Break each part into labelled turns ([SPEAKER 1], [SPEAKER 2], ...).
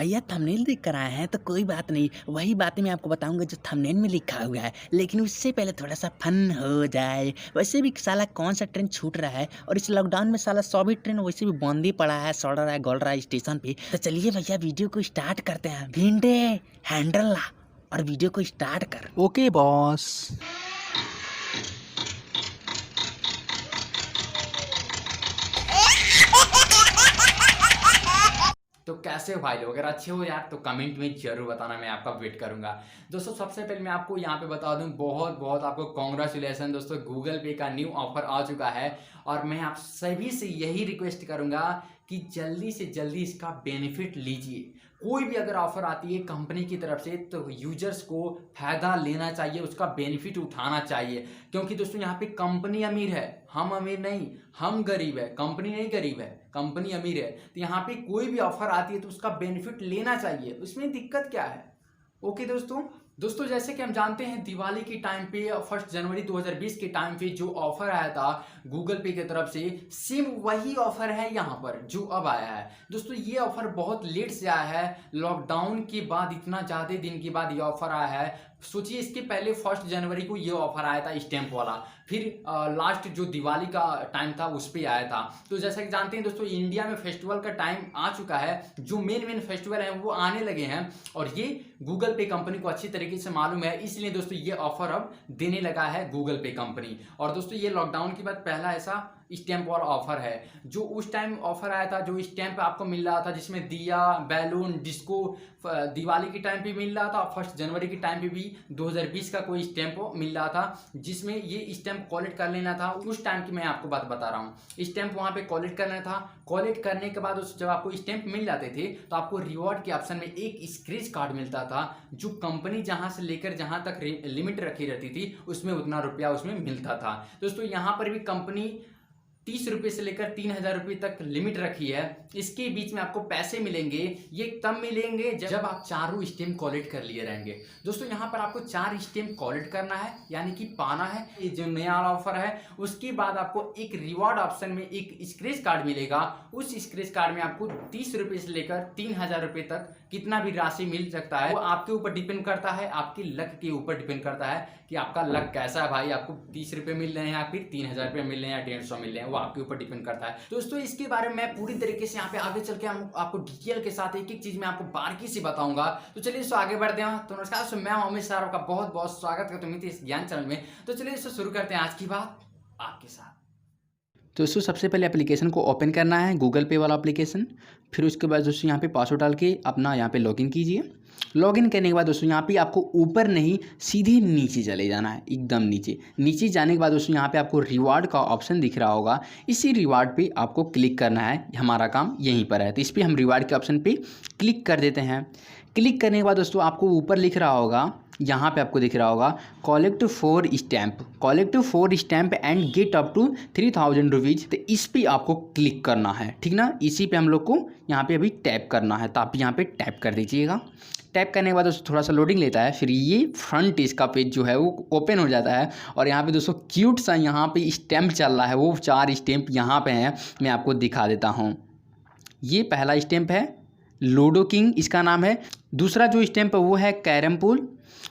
[SPEAKER 1] भैया थंबनेल देख कर आए हैं तो कोई बात नहीं, वही बातें मैं आपको बताऊंगा जो थंबनेल में लिखा हुआ है। लेकिन उससे पहले थोड़ा सा फन हो जाए। वैसे भी साला कौन सा ट्रेन छूट रहा है और इस लॉकडाउन में साला सभी ट्रेन वैसे भी बंद ही पड़ा है, सड़ रहा है, गल रहा है स्टेशन पे। तो चलिए भैया वीडियो को स्टार्ट करते हैं। भिंडे हैंडल ला और वीडियो को स्टार्ट कर।
[SPEAKER 2] Okay boss.
[SPEAKER 3] तो कैसे हो भाई लोग? अगर अच्छे हो यार तो कमेंट में जरूर बताना, मैं आपका वेट करूंगा। दोस्तों सबसे पहले मैं आपको यहाँ पे बता दूं, बहुत बहुत आपको कॉन्ग्रेचुलेसन दोस्तों, गूगल पे का न्यू ऑफर आ चुका है। और मैं आप सभी से यही रिक्वेस्ट करूंगा कि जल्दी से जल्दी इसका बेनिफिट लीजिए। कोई भी अगर ऑफर आती है कंपनी की तरफ से तो यूजर्स को फायदा लेना चाहिए, उसका बेनिफिट उठाना चाहिए। क्योंकि दोस्तों यहाँ पे कंपनी अमीर है, हम अमीर नहीं, हम गरीब है। कंपनी नहीं गरीब है, कंपनी अमीर है। तो यहाँ पे कोई भी ऑफर आती है तो उसका बेनिफिट लेना चाहिए, उसमें दिक्कत क्या है? ओके दोस्तों जैसे कि हम जानते हैं दिवाली के टाइम पे 1 जनवरी 2020 के टाइम पे जो ऑफर आया था गूगल पे की तरफ से, सेम वही ऑफर है यहाँ पर जो अब आया है। दोस्तों ये ऑफर बहुत लेट से आया है, लॉकडाउन के बाद इतना ज़्यादा दिन के बाद ये ऑफर आया है। सोचिए इसके पहले 1 जनवरी को ये ऑफर आया था स्टैंप वाला, फिर लास्ट जो दिवाली का टाइम था उस पर आया था। तो जैसा कि जानते हैं दोस्तों इंडिया में फेस्टिवल का टाइम आ चुका है, जो मेन फेस्टिवल है वो आने लगे हैं और ये गूगल पे कंपनी को अच्छी तरीके से मालूम है, इसलिए दोस्तों ये ऑफर अब देने लगा है गूगल पे कंपनी। और दोस्तों ये लॉकडाउन के बाद पहला ऐसा स्टैंप वाला ऑफर है। जो उस टाइम ऑफर आया था, जो स्टैंप आपको मिल रहा था जिसमें दिया, बैलून, डिस्को दिवाली के टाइम पे मिल रहा था, 1 जनवरी के टाइम पे भी 2020 का कोई स्टैंप मिल रहा था जिसमें ये स्टैंप कलेक्ट कर लेना था। उस टाइम की मैं आपको बात बता रहा हूँ, स्टैंप वहाँ पे कलेक्ट करना था। कलेक्ट करने के बाद जब आपको स्टैंप मिल जाते थे तो आपको रिवॉर्ड के ऑप्शन में एक स्क्रैच कार्ड मिलता था, जो कंपनी जहाँ से लेकर जहाँ तक लिमिट रखी रहती थी उसमें उतना रुपया उसमें मिलता था। दोस्तों यहाँ पर भी कंपनी 30 रुपये से लेकर 3000 रुपये तक लिमिट रखी है। इसके बीच में आपको पैसे मिलेंगे, ये तब मिलेंगे जब आप चारों स्टैंप कलेक्ट कर लिए रहेंगे। दोस्तों यहाँ पर आपको 4 स्टैंप कलेक्ट करना है, यानी कि पाना है। ये जो नया ऑफर है उसके बाद आपको एक रिवॉर्ड ऑप्शन में एक स्क्रैच कार्ड मिलेगा। उस स्क्रैच कार्ड में आपको 30 रुपये से लेकर 3000 रुपये तक कितना भी राशि मिल सकता है, वो आपके ऊपर डिपेंड करता है, आपके लक के ऊपर डिपेंड करता है कि आपका लक कैसा है भाई। आपको 30 रुपये मिल रहे हैं या फिर 3000 रुपये मिल रहे हैं या 150 मिल रहे हैं, वो आपके ऊपर डिपेंड करता है। दोस्तों इसके बारे में मैं पूरी तरीके से यहाँ पे आगे चल के आपको डिटेल के साथ एक एक चीज मैं आपको बारीकी से बताऊंगा। तो चलिए दोस्तों आगे बढ़ते हैं। तो नमस्कार दोस्तों, मैं अमित सर आपका बहुत बहुत स्वागत करता हूँ इस ज्ञान चैनल में। तो चलिए दोस्तों शुरू करते हैं आज की बात आपके साथ।
[SPEAKER 2] तो दोस्तों सबसे पहले एप्लीकेशन को ओपन करना है, गूगल पे वाला एप्लीकेशन। फिर उसके बाद दोस्तों यहाँ पे पासवर्ड डाल के अपना यहाँ पे लॉगिन कीजिए। लॉगिन करने के बाद दोस्तों यहाँ पे आपको ऊपर नहीं सीधे नीचे चले जाना है, एकदम नीचे। नीचे जाने के बाद दोस्तों यहाँ पे आपको रिवार्ड का ऑप्शन दिख रहा होगा, इसी रिवार्ड पे आपको क्लिक करना है। हमारा काम यहीं पर है तो इस पर हम रिवार्ड के ऑप्शन पे क्लिक कर देते हैं। क्लिक करने के बाद दोस्तों आपको ऊपर लिख रहा होगा, यहाँ पे आपको दिख रहा होगा collect 4 stamp and get up to 3000 rupees. तो इस पर आपको क्लिक करना है, ठीक ना। इसी पे हम लोग को यहाँ पे अभी टैप करना है, तो आप यहाँ पे टैप कर दीजिएगा। टैप करने के बाद दोस्तों थोड़ा सा लोडिंग लेता है, फिर ये फ्रंट इसका पेज जो है वो ओपन हो जाता है। और यहाँ पे दोस्तों क्यूट सा यहाँ पे स्टैम्प चल रहा है, वो 4 स्टैम्प यहाँ पे हैं, मैं आपको दिखा देता हूँ। ये पहला स्टैम्प है लूडो किंग, इसका नाम है। दूसरा जो स्टैम्प है वो है कैरम पूल।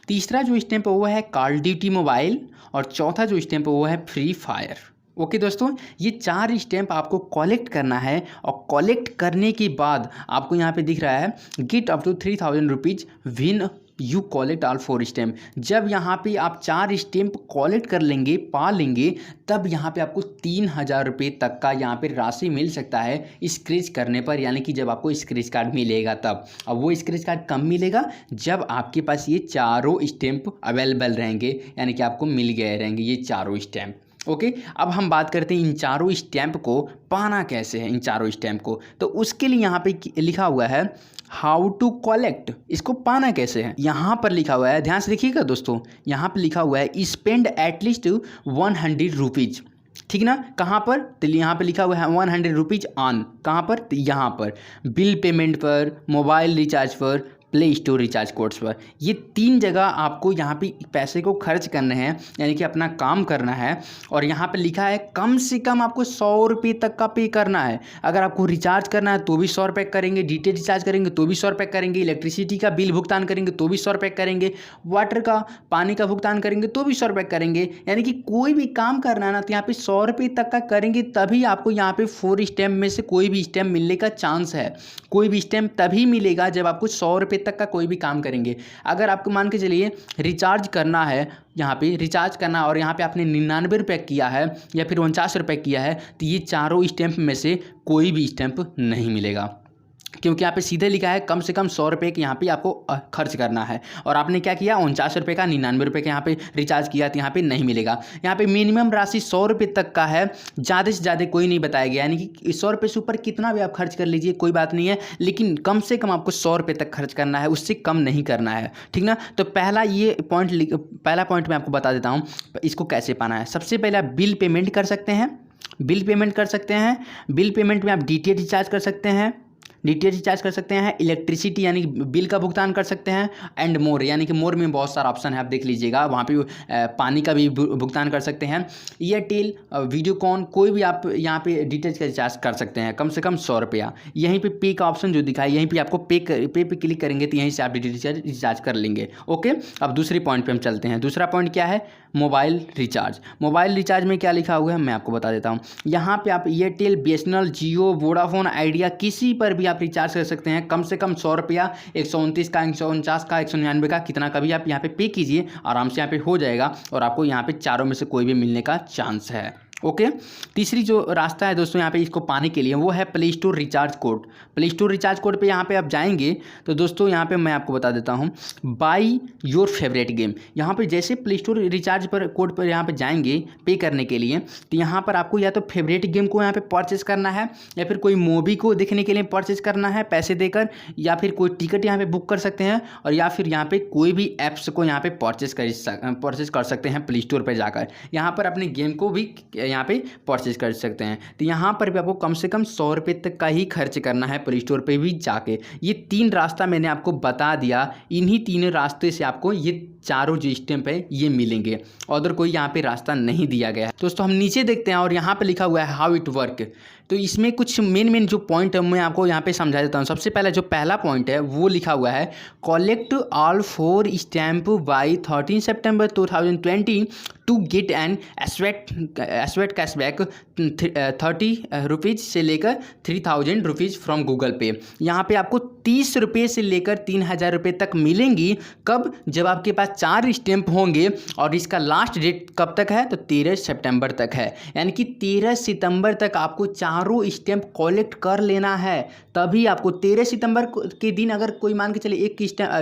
[SPEAKER 2] तीसरा जो स्टैम्प है वो है कॉल ऑफ ड्यूटी मोबाइल। और चौथा जो स्टैम्प है वो है फ्री फायर। ओके दोस्तों, ये 4 स्टैम्प आपको कलेक्ट करना है। और कलेक्ट करने के बाद आपको यहाँ पे दिख रहा है get up to 3000 rupees when you collect all 4 stamp. जब यहाँ पे आप 4 स्टैम्प कलेक्ट कर लेंगे, पा लेंगे, तब यहाँ पे आपको 3000 रुपये तक का यहाँ पे राशि मिल सकता है स्क्रैच करने पर, यानी कि जब आपको स्क्रैच कार्ड मिलेगा तब। अब वो स्क्रैच कार्ड कब मिलेगा? जब आपके पास ये चारों स्टैम्प अवेलेबल रहेंगे, यानी कि आपको मिल गए रहेंगे ये चारों स्टैम्प। ओके, अब हम बात करते हैं इन चारों स्टैम्प को पाना कैसे है। इन चारों स्टैम्प को तो उसके लिए यहाँ पे लिखा हुआ है हाउ टू कलेक्ट। इसको पाना कैसे है यहाँ पर लिखा हुआ है, ध्यान से देखिएगा दोस्तों। यहाँ पर लिखा हुआ है स्पेंड एटलीस्ट 100 रुपीज़, ठीक ना। कहाँ पर? तो यहाँ पे लिखा हुआ है 100 रुपीज़ ऑन, कहाँ पर? तो यहाँ पर बिल पेमेंट पर, मोबाइल रिचार्ज पर, प्ले स्टोर रिचार्ज कोड्स पर। ये 3 जगह आपको यहाँ पे पैसे को खर्च करने हैं, यानी कि अपना काम करना है। और यहाँ पे लिखा है कम से कम आपको 100 रुपये तक का पे करना है। अगर आपको रिचार्ज करना है तो भी 100 रुपये करेंगे, डीटीएच रिचार्ज करेंगे तो भी 100 रुपये करेंगे, इलेक्ट्रिसिटी का बिल भुगतान करेंगे तो भी 100 रुपये करेंगे, वाटर का पानी का भुगतान करेंगे तो भी 100 रुपये करेंगे। यानी कि कोई भी काम करना है ना तो यहाँ पे 100 रुपये तक का करेंगे, तभी आपको यहाँ पे 4 स्टैम्प में से कोई भी स्टैम्प मिलने का चांस है। कोई भी स्टैम्प तभी मिलेगा जब आपको 100 रुपये तक का कोई भी काम करेंगे। अगर आपको मान के चलिए रिचार्ज करना है, यहाँ पे रिचार्ज करना और यहाँ पे आपने 99 रुपये किया है या फिर 49 रुपये किया है, तो ये चारों स्टैम्प में से कोई भी स्टैम्प नहीं मिलेगा, क्योंकि यहाँ पे सीधे लिखा है कम से कम 100 रुपये के यहाँ पे आपको खर्च करना है। और आपने क्या किया, 49 रुपये का 99 रुपये का यहाँ पे रिचार्ज किया तो यहाँ पे नहीं मिलेगा। यहाँ पे मिनिमम राशि 100 रुपये तक का है, ज़्यादा से ज़्यादा कोई नहीं बताया गया, यानी कि 100 रुपये से ऊपर कितना भी आप खर्च कर लीजिए कोई बात नहीं है, लेकिन कम से कम आपको 100 रुपये तक खर्च करना है, उससे कम नहीं करना है, ठीक ना। तो पहला पॉइंट मैं आपको बता देता हूँ इसको कैसे पाना है। सबसे पहले आप बिल पेमेंट कर सकते हैं, बिल पेमेंट में आप डीटीएच रिचार्ज कर सकते हैं, इलेक्ट्रिसिटी यानी कि बिल का भुगतान कर सकते हैं, एंड मोर यानी कि मोर में बहुत सारा ऑप्शन है, आप देख लीजिएगा, वहाँ पे पानी का भी भुगतान कर सकते हैं। एयरटेल, वीडियोकॉन, कोई भी आप यहाँ पे डीटीएच का रिचार्ज कर सकते हैं, कम से कम 100 रुपया। यहीं पे पे का ऑप्शन जो दिखा है, यहीं पे आपको पे पे क्लिक करेंगे तो यहीं से आप डीटीएच रिचार्ज कर लेंगे। ओके, अब दूसरे पॉइंट पर हम चलते हैं। दूसरा पॉइंट क्या है, मोबाइल रिचार्ज। मोबाइल रिचार्ज में क्या लिखा हुआ है मैं आपको बता देता हूँ। यहाँ पे आप एयरटेल, बीएसएनएल, जियो, वोडाफोन, आइडिया, किसी पर भी आप रिचार्ज कर सकते हैं, कम से कम 100 रुपया, 129 का, 149 का, 199 का, कितना का भी आप यहाँ पे पे कीजिए, आराम से यहाँ पे हो जाएगा और आपको यहाँ पे चारों में से कोई भी मिलने का चांस है। ओके, तीसरी जो रास्ता है दोस्तों यहाँ पे इसको पाने के लिए वो है play store recharge code. Play store recharge code पे यहाँ पे आप जाएंगे तो दोस्तों यहाँ पे मैं आपको बता देता हूँ, बाई योर फेवरेट गेम। यहाँ पे जैसे प्ले स्टोर रिचार्ज पर कोड पर यहाँ पे जाएंगे पे करने के लिए, तो यहाँ पर आपको या तो फेवरेट गेम को यहाँ पे परचेस करना है, या फिर कोई मूवी को देखने के लिए परचेस करना है पैसे देकर, या फिर कोई टिकट यहाँ पे बुक कर सकते हैं, और या फिर यहाँ पे कोई भी ऐप्स को यहाँ पे परचेस कर सकते हैं प्ले स्टोर पर जाकर। यहाँ पर अपने गेम को भी यहाँ पे परचेज कर सकते हैं। तो यहाँ पर भी आपको कम से कम 100 रुपये तक का ही खर्च करना है प्ले स्टोर पे भी जाके। ये 3 रास्ता मैंने आपको बता दिया, इन्हीं 3 रास्ते से आपको ये चारों जो स्टैम्प है ये मिलेंगे, अदर कोई यहाँ पे रास्ता नहीं दिया गया है। दोस्तों हम नीचे देखते हैं और यहाँ पे लिखा हुआ है हाउ इट वर्क। तो इसमें कुछ मेन जो पॉइंट है मैं आपको यहाँ पे समझा देता हूँ। सबसे पहले जो पहला पॉइंट है वो लिखा हुआ है collect all 4 stamp by 13 September 2020 to get an assured cashback 30 rupees से लेकर 3000 रुपीज़ फ्रॉम गूगल पे। यहाँ पे आपको 30 रुपये से लेकर 3000 रुपये तक मिलेंगी। कब? जब आपके पास 4 स्टैम्प होंगे, और इसका लास्ट डेट कब तक है तो 13 सितंबर तक है, यानी कि 13 सितंबर तक आपको चारों स्टैम्प कलेक्ट कर लेना है। तभी आपको 13 सितंबर के दिन अगर कोई मान के चलिए एक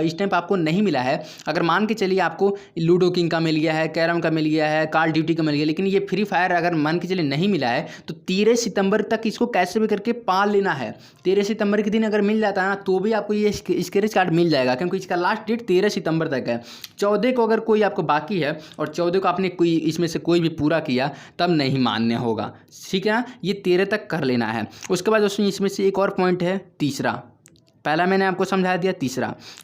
[SPEAKER 2] स्टैम्प आपको नहीं मिला है, अगर मान के चलिए आपको लूडो किंग का मिल गया है, कैरम का मिल गया है, कॉल ड्यूटी का मिल गया, लेकिन ये फ्री फायर अगर मान के चलिए नहीं मिला है, तो 13 सितंबर तक इसको कैसे भी करके पाल लेना है। 13 सितंबर के दिन अगर मिल जाता है ना तो भी आपको ये स्क्रैच कार्ड मिल जाएगा, क्योंकि इसका लास्ट डेट 13 सितंबर तक है। 14 को अगर कोई आपको बाकी है और 14 को आपने कोई इसमें से कोई भी पूरा किया तब नहीं मान्य होगा, ठीक है। ये 13 तक कर लेना है। उसके बाद दोस्तों इसमें से एक और पॉइंट है तीसरा, पहला मैंने आपको समझा दिया,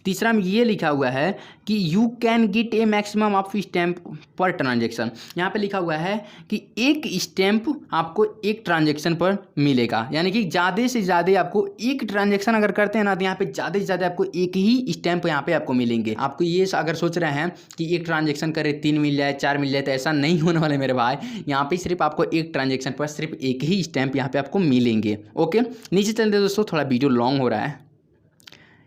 [SPEAKER 2] तीसरा में ये लिखा हुआ है कि you can get A maximum of stamp per transaction. यहाँ पे लिखा हुआ है कि एक स्टैम्प आपको एक ट्रांजेक्शन पर मिलेगा, यानी कि ज़्यादा से ज़्यादा आपको एक ट्रांजेक्शन अगर करते हैं ना तो यहाँ पे ज़्यादा से ज़्यादा आपको एक ही स्टैम्प यहाँ पे आपको मिलेंगे। आपको ये अगर सोच रहे हैं कि एक ट्रांजेक्शन करे 3 मिल जाए 4 मिल जाए, तो ऐसा नहीं होने वाला मेरे भाई। यहाँ पे सिर्फ आपको एक ट्रांजेक्शन पर सिर्फ एक ही स्टैम्प यहाँ पे आपको मिलेंगे। ओके, नीचे चलते दोस्तों, थोड़ा वीडियो लॉन्ग हो रहा है।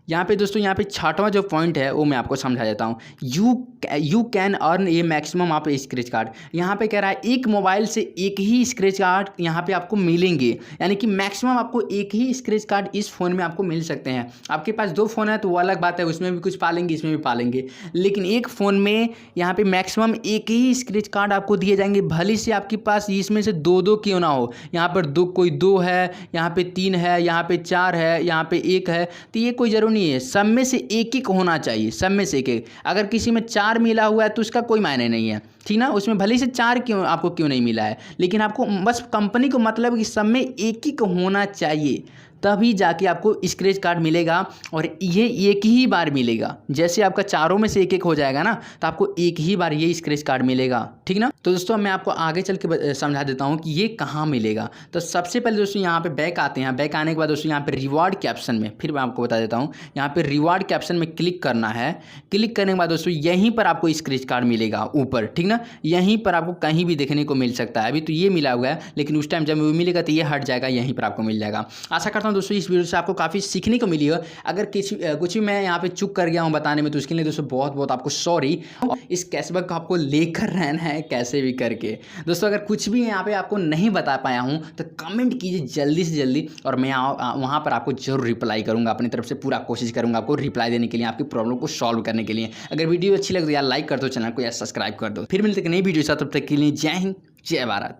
[SPEAKER 2] यहाँ पे दोस्तों यहाँ पे 6वां जो पॉइंट है वो मैं आपको समझा देता हूँ। You can earn A maximum of scratch card. यहाँ पे कह रहा है एक मोबाइल से एक ही स्क्रैच कार्ड यहाँ पे आपको मिलेंगे, यानी कि मैक्सिमम आपको एक ही स्क्रैच कार्ड इस फ़ोन में आपको मिल सकते हैं। आपके पास 2 फ़ोन है तो वो अलग बात है, उसमें भी कुछ पालेंगे इसमें भी पालेंगे, लेकिन एक फ़ोन में यहाँ पे मैक्सिमम एक ही स्क्रैच कार्ड आपको दिए जाएंगे। भले से आपके पास इसमें से 2 क्यों ना हो, यहाँ पर कोई 2 है, यहाँ पे 3 है, यहाँ पे 4 है, यहाँ पे 1 है, तो ये कोई ज़रूरी नहीं है। सब में से एक होना चाहिए, सब में से एक। अगर किसी में 4 मिला हुआ है तो उसका कोई मायने नहीं है, ठीक ना। उसमें भले से 4 क्यों नहीं मिला है, लेकिन आपको बस कंपनी को मतलब कि सब में एक होना चाहिए, तभी जाके आपको स्क्रैच कार्ड मिलेगा, और ये एक ही बार मिलेगा। जैसे आपका चारों में से एक एक हो जाएगा ना, तो आपको एक ही बार ये स्क्रैच कार्ड मिलेगा, ठीक ना। तो दोस्तों मैं आपको आगे चल के समझा देता हूँ कि ये कहाँ मिलेगा। तो सबसे पहले दोस्तों यहाँ पे बैक आते हैं। बैक आने के बाद दोस्तों यहाँ पे रिवार्ड कैप्शन में, फिर मैं आपको बता देता हूँ, यहाँ पे रिवार्ड कैप्शन में क्लिक करना है। क्लिक करने के बाद दोस्तों यहीं पर आपको स्क्रैच कार्ड मिलेगा ऊपर, ठीक ना। यहीं पर आपको कहीं भी देखने को मिल सकता है। अभी तो ये मिला हुआ है, लेकिन उस टाइम जब वो मिलेगा तो ये हट जाएगा, यहीं पर आपको मिल जाएगा। आशा करता हूँ दोस्तों इस वीडियो से आपको काफ़ी सीखने को मिली हो। अगर कुछ भी मैं यहाँ पे चुक कर गया हूँ बताने में, तो उसके लिए दोस्तों बहुत बहुत आपको सॉरी। इस कैशबैक को आपको लेकर रहना है कैसे भी करके। दोस्तों अगर कुछ भी यहाँ पे आपको नहीं बता पाया हूँ तो कमेंट कीजिए जल्दी से जल्दी, और मैं वहाँ पर आपको जरूर रिप्लाई करूँगा। अपनी तरफ से पूरा कोशिश करूँगा आपको रिप्लाई देने के लिए, आपकी प्रॉब्लम को सॉल्व करने के लिए। अगर वीडियो अच्छी लगे तो यार लाइक कर दो, चैनल को यार सब्सक्राइब कर दो। फिर मिलते हैं नई वीडियो के साथ, तब तक के लिए जय हिंद, जय भारत।